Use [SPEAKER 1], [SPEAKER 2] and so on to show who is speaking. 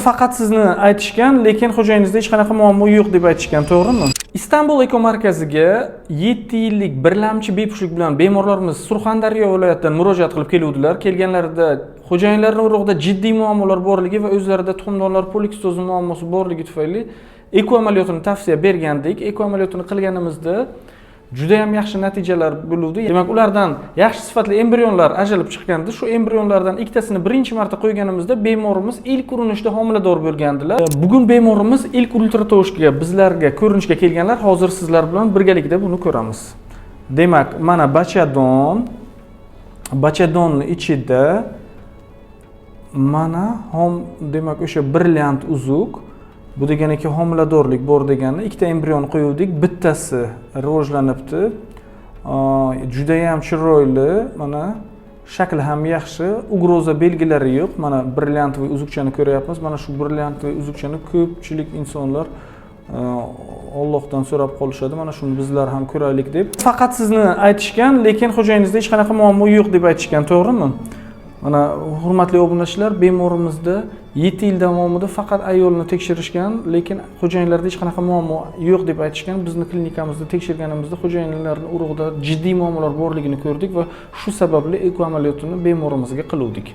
[SPEAKER 1] Faqat sizni aytishgan, lekin xo'jayiningizda hech qanaqa muammo yo'q deb aytishgan, to'g'rimi? Istanbul eko markaziga 7 yillik birlamchi bepushtlik bilan bemorlarimiz Surxondaryo viloyatidan murojaat qilib keluvdilar. Kelganlarida xo'jayinlarning urug'ida jiddiy muammolar borligi va o'zlarida tuxumdonlar polikstozi muammosi borligi tufayli eko amaliyotini tavsiya bergandik. Eko amaliyotini qilganimizda juda ham yaxshi natijalar bo'ldi. Demak, ulardan yaxshi sifatli embrionlar ajralib chiqqanda, shu embrionlardan ikkitasini birinchi marta qo'yganimizda bemorimiz ilk urinishda homilador bo'lgandilar. Bugun bemorimiz ilk ultratovushga bizlarga ko'rinishga kelganlar. Hozir sizlar bilan birgalikda buni ko'ramiz. Demak, mana bachadonni ichida mana demak o'sha brilliant uzuk. Bu deganiki homiladorlik bor degani, ikkita embrion qo'yuvdik, bittasi rivojlanibdi. Juda ham chiroyli, mana shakli ham yaxshi, ugroza belgilari yo'q. Mana brilliantli uzukchani ko'ryapmiz. Mana shu brilliantli uzukchani ko'pchilik insonlar Allohdan so'rab qolishadi. Mana shuni bizlar ham ko'raylik deb. Faqat sizni aytishgan, lekin xo'jayiningizda hech qanaqa muammo yo'q deb aytishgan, to'g'rimi? Mana hurmatli obunachilar, bemorimizda 7 yil davomida faqat ayolni tekshirishgan, lekin xo'jayinlarda hech qanaqa muammo yo'q deb aytishgan. Bizni klinikamizda tekshirganimizda xo'jayinlarning urug'ida jiddiy muammolar borligini ko'rdik va shu sababli eko amaliyotini bemorimizga qiluvdik.